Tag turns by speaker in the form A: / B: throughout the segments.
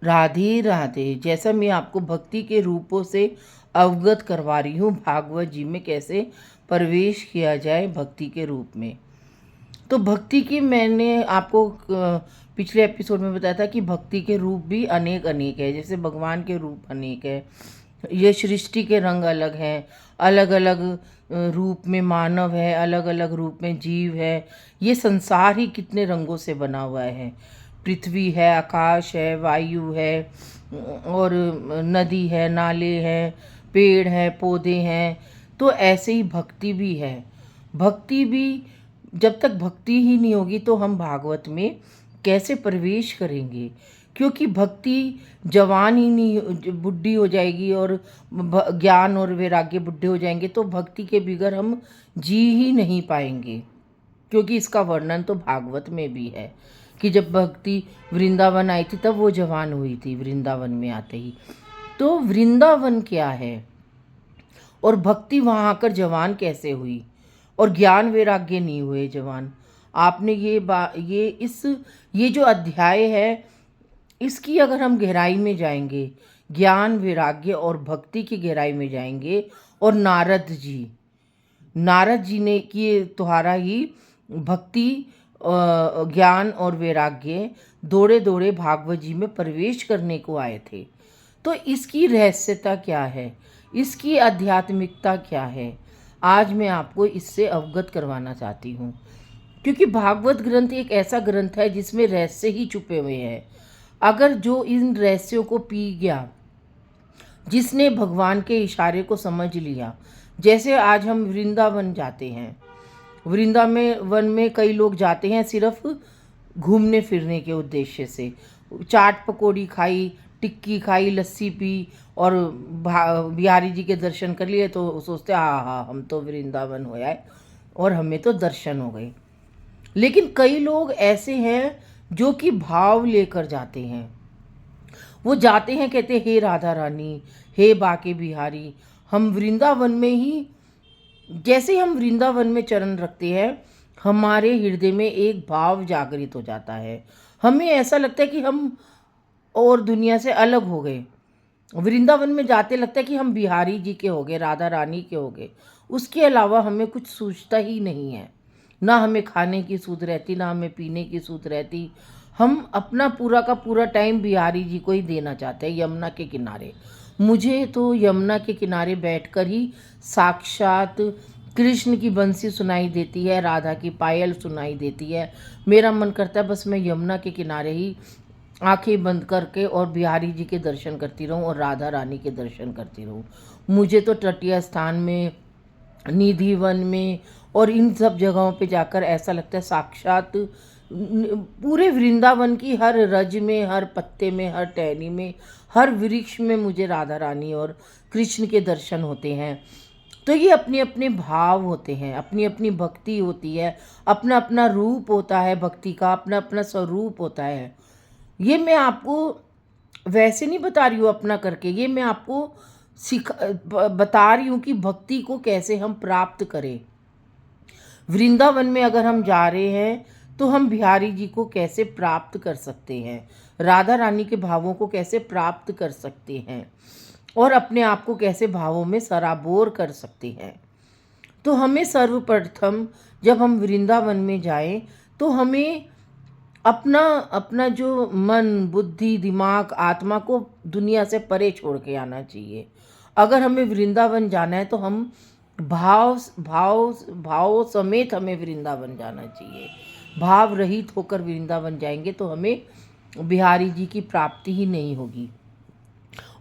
A: राधे राधे। जैसा मैं आपको भक्ति के रूपों से अवगत करवा रही हूँ, भागवत जी में कैसे प्रवेश किया जाए भक्ति के रूप में। तो भक्ति की मैंने आपको पिछले एपिसोड में बताया था कि भक्ति के रूप भी अनेक अनेक है। जैसे भगवान के रूप अनेक है, ये सृष्टि के रंग अलग हैं, अलग अलग रूप में मानव है, अलग अलग रूप में जीव है। ये संसार ही कितने रंगों से बना हुआ है। पृथ्वी है, आकाश है, वायु है, और नदी है, नाले हैं, पेड़ हैं, पौधे हैं। तो ऐसे ही भक्ति भी है। भक्ति भी, जब तक भक्ति ही नहीं होगी तो हम भागवत में कैसे प्रवेश करेंगे? क्योंकि भक्ति जवान ही नहीं, बुढ़ी हो जाएगी, और ज्ञान और वैराग्य बुढ़े हो जाएंगे, तो भक्ति के बिगर हम जी ही नहीं पाएंगे। क्योंकि इसका वर्णन तो भागवत में भी है कि जब भक्ति वृंदावन आई थी तब वो जवान हुई थी, वृंदावन में आते ही। तो वृंदावन क्या है और भक्ति वहाँ आकर जवान कैसे हुई, और ज्ञान वैराग्य नहीं हुए जवान? आपने ये जो अध्याय है, इसकी अगर हम गहराई में जाएंगे, ज्ञान वैराग्य और भक्ति की गहराई में जाएंगे, और नारद जी ने कि तुम्हारा ही भक्ति, ज्ञान और वैराग्य दौड़े दौड़े भागवत जी में प्रवेश करने को आए थे। तो इसकी रहस्यता क्या है, इसकी आध्यात्मिकता क्या है, आज मैं आपको इससे अवगत करवाना चाहती हूँ। क्योंकि भागवत ग्रंथ एक ऐसा ग्रंथ है जिसमें रहस्य ही छुपे हुए हैं। अगर जो इन रहस्यों को पी गया, जिसने भगवान के इशारे को समझ लिया, जैसे आज हम वृंदावन जाते हैं, वृंदावन में कई लोग जाते हैं सिर्फ घूमने फिरने के उद्देश्य से। चाट पकौड़ी खाई, टिक्की खाई, लस्सी पी, और बिहारी जी के दर्शन कर लिए, तो सोचते हाँ हाँ हम तो वृंदावन हो आए और हमें तो दर्शन हो गए। लेकिन कई लोग ऐसे हैं जो कि भाव लेकर जाते हैं। वो जाते हैं, कहते हैं हे राधा रानी, हे बाके बिहारी। हम वृंदावन में ही, जैसे हम वृंदावन में चरण रखते हैं, हमारे हृदय में एक भाव जागृत हो जाता है। हमें ऐसा लगता है कि हम और दुनिया से अलग हो गए। वृंदावन में जाते लगता है कि हम बिहारी जी के हो गए, राधा रानी के हो गए। उसके अलावा हमें कुछ सूझता ही नहीं है। ना हमें खाने की सूझ रहती, ना हमें पीने की सूझ रहती। हम अपना पूरा का पूरा टाइम बिहारी जी को ही देना चाहते हैं, यमुना के किनारे। मुझे तो यमुना के किनारे बैठकर ही साक्षात कृष्ण की बंसी सुनाई देती है, राधा की पायल सुनाई देती है। मेरा मन करता है बस मैं यमुना के किनारे ही आंखें बंद करके और बिहारी जी के दर्शन करती रहूं और राधा रानी के दर्शन करती रहूं। मुझे तो तटीय स्थान में, निधि वन में और इन सब जगहों पे जाकर ऐसा लगता है साक्षात पूरे वृंदावन की हर रज में, हर पत्ते में, हर टहनी में, हर वृक्ष में मुझे राधा रानी और कृष्ण के दर्शन होते हैं। तो ये अपने अपने भाव होते हैं, अपनी अपनी भक्ति होती है, अपना अपना रूप होता है भक्ति का, अपना अपना स्वरूप होता है। ये मैं आपको वैसे नहीं बता रही हूँ अपना करके, ये मैं आपको बता रही हूँ कि भक्ति को कैसे हम प्राप्त करें। वृंदावन में अगर हम जा रहे हैं तो हम बिहारी जी को कैसे प्राप्त कर सकते हैं, राधा रानी के भावों को कैसे प्राप्त कर सकते हैं, और अपने आप को कैसे भावों में सराबोर कर सकते हैं। तो हमें सर्वप्रथम जब हम वृंदावन में जाएं तो हमें अपना अपना जो मन, बुद्धि, दिमाग, आत्मा को दुनिया से परे छोड़ के आना चाहिए। अगर हमें वृंदावन जाना है तो हम भाव भाव भाव समेत हमें वृंदावन जाना चाहिए। भाव रहित होकर वृंदावन जाएंगे तो हमें बिहारी जी की प्राप्ति ही नहीं होगी।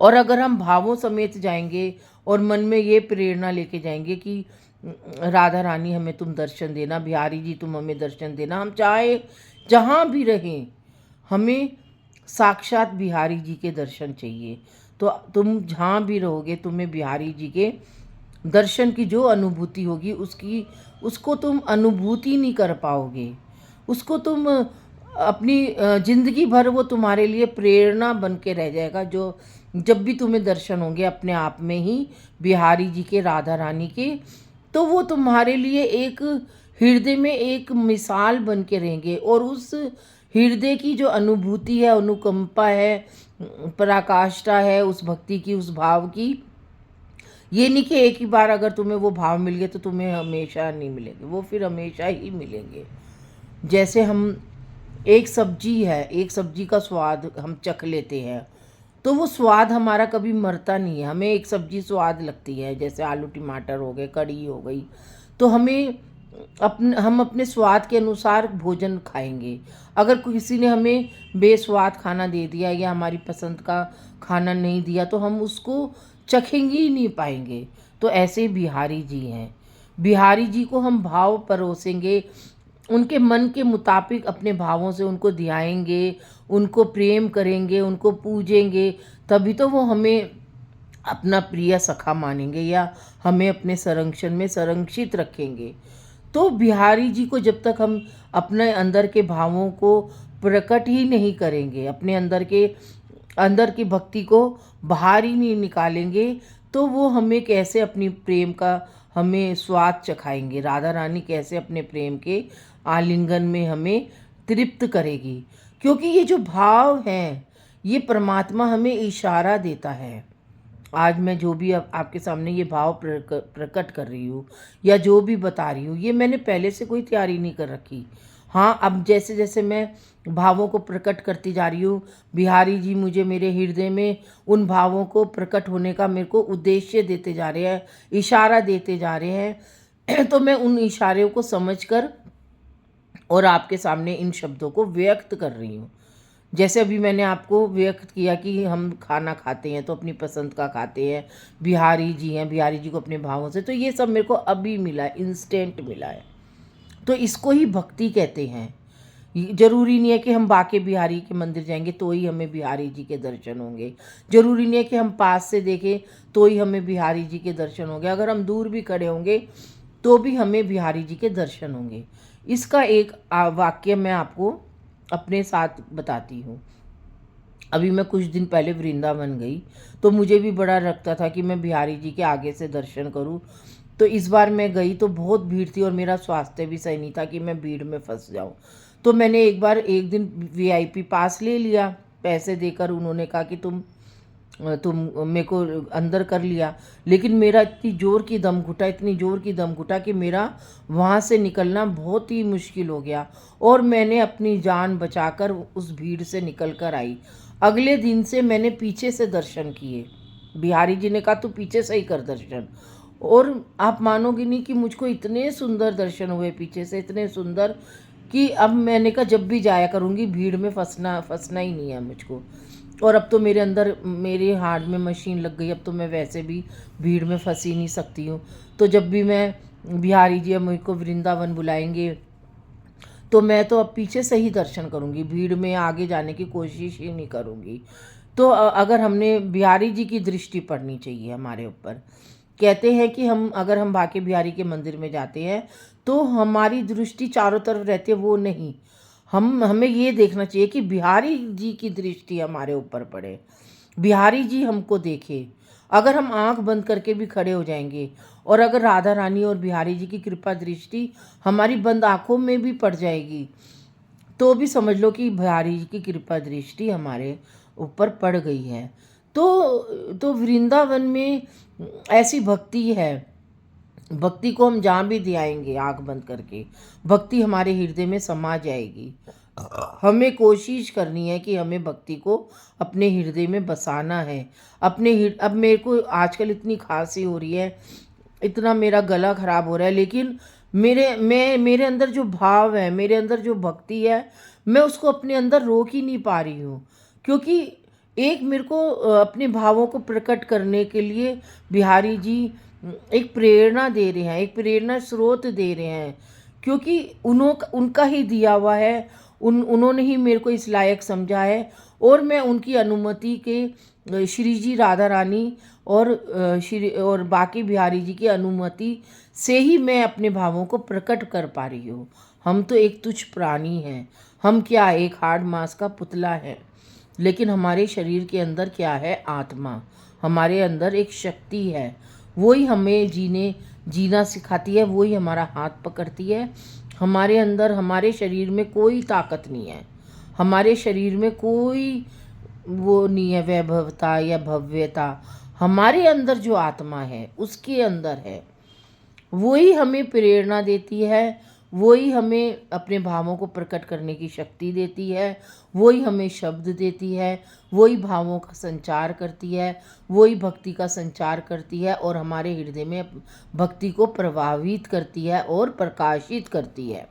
A: और अगर हम भावों समेत जाएंगे और मन में ये प्रेरणा लेके जाएंगे कि राधा रानी हमें तुम दर्शन देना, बिहारी जी तुम हमें दर्शन देना, हम चाहे जहाँ भी रहें हमें साक्षात बिहारी जी के दर्शन चाहिए, तो तुम जहाँ भी रहोगे तुम्हें बिहारी जी के दर्शन की जो अनुभूति होगी उसको तुम अनुभूति नहीं कर पाओगे। उसको तुम अपनी ज़िंदगी भर वो तुम्हारे लिए प्रेरणा बन के रह जाएगा। जो जब भी तुम्हें दर्शन होंगे अपने आप में ही बिहारी जी के, राधा रानी के, तो वो तुम्हारे लिए एक हृदय में एक मिसाल बन के रहेंगे। और उस हृदय की जो अनुभूति है, अनुकंपा है, पराकाष्ठा है उस भक्ति की, उस भाव की, ये नहीं कि एक ही बार अगर तुम्हें वो भाव मिल गए तो तुम्हें हमेशा नहीं मिलेंगे, वो फिर हमेशा ही मिलेंगे। जैसे हम एक सब्जी है, एक सब्जी का स्वाद हम चख लेते हैं, तो वो स्वाद हमारा कभी मरता नहीं है। हमें एक सब्जी स्वाद लगती है, जैसे आलू टमाटर हो गए, कड़ी हो गई, तो हम अपने स्वाद के अनुसार भोजन खाएंगे। अगर किसी ने हमें बेस्वाद खाना दे दिया या हमारी पसंद का खाना नहीं दिया तो हम उसको चखेंगे ही नहीं पाएंगे। तो ऐसे बिहारी जी हैं। बिहारी जी को हम भाव परोसेंगे, उनके मन के मुताबिक अपने भावों से उनको ध्याएंगे, उनको प्रेम करेंगे, उनको पूजेंगे, तभी तो वो हमें अपना प्रिय सखा मानेंगे या हमें अपने संरक्षण में संरक्षित रखेंगे। तो बिहारी जी को जब तक हम अपने अंदर के भावों को प्रकट ही नहीं करेंगे, अपने अंदर की भक्ति को बाहर ही नहीं निकालेंगे, तो वो हमें कैसे अपनी प्रेम का हमें स्वाद चखाएंगे। राधा रानी कैसे अपने प्रेम के आलिंगन में हमें तृप्त करेगी। क्योंकि ये जो भाव हैं, ये परमात्मा हमें इशारा देता है। आज मैं जो भी आपके सामने ये भाव प्रकट कर रही हूँ या जो भी बता रही हूँ, ये मैंने पहले से कोई तैयारी नहीं कर रखी। हाँ, अब जैसे जैसे मैं भावों को प्रकट करती जा रही हूँ, बिहारी जी मुझे मेरे हृदय में उन भावों को प्रकट होने का मेरे को उद्देश्य देते जा रहे हैं, इशारा देते जा रहे हैं। तो मैं उन इशारों को समझकर और आपके सामने इन शब्दों को व्यक्त कर रही हूँ। जैसे अभी मैंने आपको व्यक्त किया कि हम खाना खाते हैं तो अपनी पसंद का खाते हैं, बिहारी जी हैं, बिहारी जी को अपने भावों से, तो ये सब मेरे को अभी मिला है, इंस्टेंट मिला है। तो इसको ही भक्ति कहते हैं। ज़रूरी नहीं है कि हम बाके बिहारी के मंदिर जाएंगे तो ही हमें बिहारी जी के दर्शन होंगे। ज़रूरी नहीं है कि हम पास से देखें तो ही हमें बिहारी जी के दर्शन होंगे। अगर हम दूर भी खड़े होंगे तो भी हमें बिहारी जी के दर्शन होंगे। इसका एक वाक्य मैं आपको अपने साथ बताती हूँ। अभी मैं कुछ दिन पहले वृंदावन गई, तो मुझे भी बड़ा लगता था कि मैं बिहारी जी के आगे से दर्शन करूँ। तो इस बार मैं गई तो बहुत भीड़ थी और मेरा स्वास्थ्य भी सही नहीं था कि मैं भीड़ में फंस जाऊँ। तो मैंने एक दिन वीआईपी पास ले लिया, पैसे देकर। उन्होंने कहा कि तुम मेरे को अंदर कर लिया, लेकिन मेरा इतनी ज़ोर की दम घुटा कि मेरा वहाँ से निकलना बहुत ही मुश्किल हो गया और मैंने अपनी जान बचाकर उस भीड़ से निकल कर आई। अगले दिन से मैंने पीछे से दर्शन किए। बिहारी जी ने कहा तू पीछे से ही कर दर्शन, और आप मानोगे नहीं कि मुझको इतने सुंदर दर्शन हुए पीछे से, इतने सुंदर कि अब मैंने कहा जब भी जाया करूँगी भीड़ में फंसना ही नहीं है मुझको। और अब तो मेरे हार्ट में मशीन लग गई, अब तो मैं वैसे भी भीड़ में फंस ही नहीं सकती हूँ। तो जब भी मैं बिहारी जी मुझ को वृंदावन बुलाएंगे तो मैं तो अब पीछे से ही दर्शन करूँगी, भीड़ में आगे जाने की कोशिश ही नहीं करूँगी। तो अगर हमने बिहारी जी की दृष्टि पड़नी चाहिए हमारे ऊपर। कहते हैं कि अगर हम बाके बिहारी के मंदिर में जाते हैं तो हमारी दृष्टि चारों तरफ रहती है, वो नहीं, हमें ये देखना चाहिए कि बिहारी जी की दृष्टि हमारे ऊपर पड़े, बिहारी जी हमको देखे। अगर हम आंख बंद करके भी खड़े हो जाएंगे और अगर राधा रानी और बिहारी जी की कृपा दृष्टि हमारी बंद आंखों में भी पड़ जाएगी तो भी समझ लो कि बिहारी जी की कृपा दृष्टि हमारे ऊपर पड़ गई है। तो वृंदावन में ऐसी भक्ति है, भक्ति को हम जहाँ भी ध्याएंगे आंख बंद करके, भक्ति हमारे हृदय में समा जाएगी। हमें कोशिश करनी है कि हमें भक्ति को अपने हृदय में बसाना है। अब मेरे को आजकल इतनी खांसी हो रही है, इतना मेरा गला खराब हो रहा है, लेकिन मेरे अंदर जो भाव है, मेरे अंदर जो भक्ति है, मैं उसको अपने अंदर रोक ही नहीं पा रही हूँ। क्योंकि एक मेरे को अपने भावों को प्रकट करने के लिए बिहारी जी एक प्रेरणा दे रहे हैं, एक प्रेरणा स्रोत दे रहे हैं, क्योंकि उनका ही दिया हुआ है, उन्होंने ही मेरे को इस लायक समझा है। और मैं उनकी अनुमति के श्री जी राधा रानी और बाकी बिहारी जी की अनुमति से ही मैं अपने भावों को प्रकट कर पा रही हूँ। हम तो एक तुच्छ प्राणी हैं, हम क्या एक हार्ड मांस का पुतला है, लेकिन हमारे शरीर के अंदर क्या है, आत्मा, हमारे अंदर एक शक्ति है, वही हमें जीना सिखाती है, वही हमारा हाथ पकड़ती है। हमारे अंदर, हमारे शरीर में कोई ताकत नहीं है, हमारे शरीर में कोई वो नहीं है वैभवता या भव्यता। हमारे अंदर जो आत्मा है उसके अंदर है, वही हमें प्रेरणा देती है, वही हमें अपने भावों को प्रकट करने की शक्ति देती है, वही हमें शब्द देती है, वही भावों का संचार करती है, वही भक्ति का संचार करती है और हमारे हृदय में भक्ति को प्रभावित करती है और प्रकाशित करती है।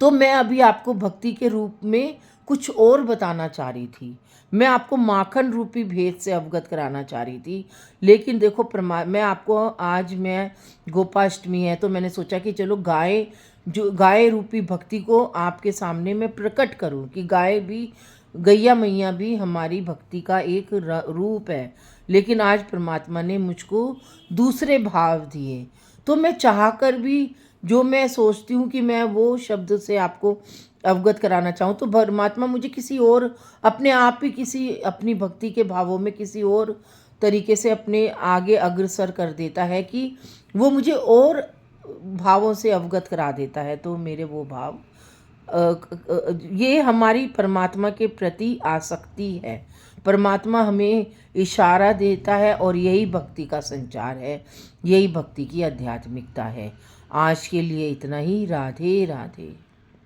A: तो मैं अभी आपको भक्ति के रूप में कुछ और बताना चाह रही थी। मैं आपको माखन रूपी भेद से अवगत कराना चाह रही थी, लेकिन देखो मैं आपको आज मैं गोपाष्टमी है तो मैंने सोचा कि चलो गाय रूपी भक्ति को आपके सामने मैं प्रकट करूं कि गैया मैया भी हमारी भक्ति का एक रूप है। लेकिन आज परमात्मा ने मुझको दूसरे भाव दिए, तो मैं चाहकर भी जो मैं सोचती हूँ कि मैं वो शब्द से आपको अवगत कराना चाहूँ, तो परमात्मा मुझे किसी और अपने आप ही किसी अपनी भक्ति के भावों में किसी और तरीके से अपने आगे अग्रसर कर देता है कि वो मुझे और भावों से अवगत करा देता है। तो मेरे वो भाव ये हमारी परमात्मा के प्रति आसक्ति है। परमात्मा हमें इशारा देता है और यही भक्ति का संचार है, यही भक्ति की आध्यात्मिकता है। आज के लिए इतना ही। राधे राधे।